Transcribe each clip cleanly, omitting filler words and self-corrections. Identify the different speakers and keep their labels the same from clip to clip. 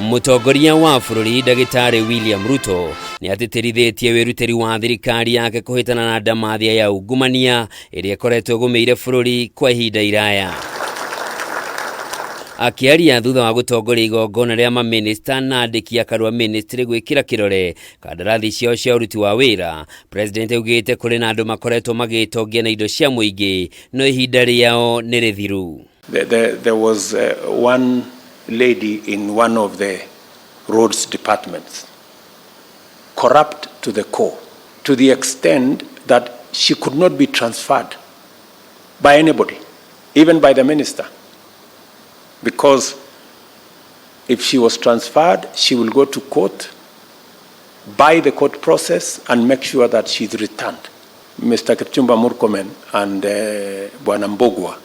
Speaker 1: Mutongoria wa bururi Ndagitari William RUTO ni atitirithetie wiruteri wa thirikari yake kuhitana na ndamathia ya ungumania iria koretwo gumeire bururi kwa ihinda iraya. Akiaria thutha wa gutongoria igongona ria MAMINISTER na ANDIKI AKARU MINISTRY gwikira kirore kandarathi ciao cia uruti wa wira, President augite kuri na andu makoretwo magitongia na indo cia muingi no ihinda riao ni rithiru.
Speaker 2: There was one lady in one of the roads departments, corrupt to the core, to the extent that she could not be transferred by anybody, even by the minister. Because if she was transferred, she will go to court, buy the court process, and make sure that she's returned. Mr. Kipchumba Murkomen and Bwana Mbogwa,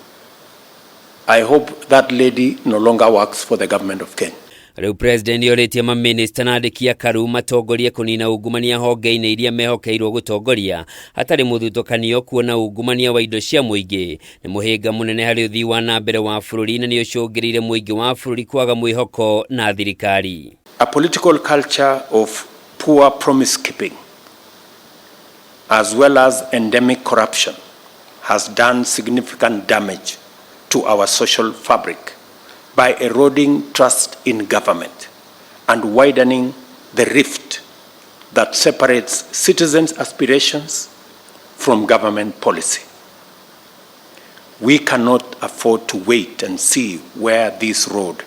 Speaker 2: I hope that lady no longer works for the government of Kenya.
Speaker 1: Riu President yoritie MAMINISTER na ANDIKI AKARU matongorie kunina ungumania honge-ini iria mehokeirwo gutongoria hatari muthutukanio kuona ungumania wa indo cia muingi ni muhinga munene hari uthii wa na mbere wa bururi na ni ucungirire muingi wa bururi kwaga mwihoko na thirikari.
Speaker 2: A political culture of poor promise keeping as well as endemic corruption has done significant damage to our social fabric by eroding trust in government and widening the rift that separates citizens' aspirations from government policy. We cannot afford to wait and see where this road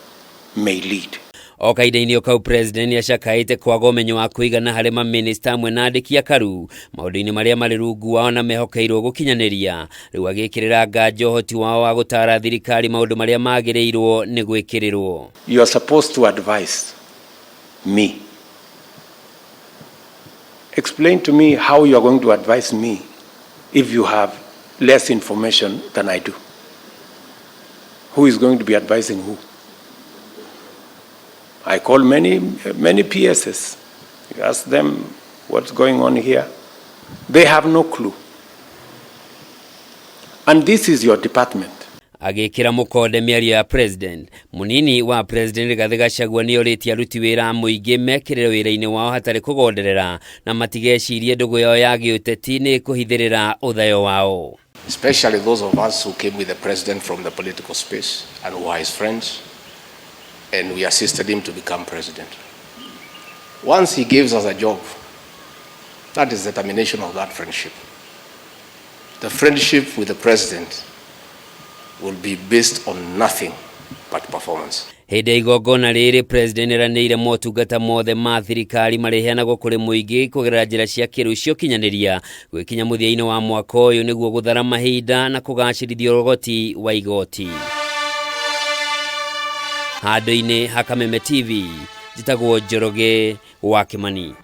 Speaker 2: may lead.
Speaker 1: Okaida-ini okau President ashakaite kwaga umenyo wa kuigana hari MAMINISTER amwe na ANDIKI AKARU maundu-ini maria mari rungu wao na mehokeirwo gukinyaniria riu agikirira nganja uhoti wao wa gutara thirikari maundu maria magirirwo ni gwikirirwo.
Speaker 2: You are supposed to advise me. Explain to me how you are going to advise me if you have less information than I do. Who is going to be advising who? I call many PSs. You ask them what's going on here. They have no clue. And this is your department.
Speaker 1: Agikira mukode miario ya President munini wa President Rigathi Gachagua ni oritie aruti wira muingi mekirire wira-ini wao hatari kugonderera na matigecirie ndugu yao ya giuteti ni kuhithirira uthayo wao.
Speaker 3: Especially those of us who came with the president from the political space and who are his friends, and we assisted him to become president. Once he gives us a job, that is the termination of that friendship. The friendship with the president will be based on nothing but performance.
Speaker 1: Hede igongona riri President eraneire motungata mothe ma thirikari mareheanagwo kuri muingi kugerera njira cia kiru cio kinyaniria gwikinya muthia-ini wa mwaka uyu niguo guthara mahinda na kugacirithia urogoti wa igoti. Hado-ini Hakameme TV, jitagwo Njoroge wa Kimani.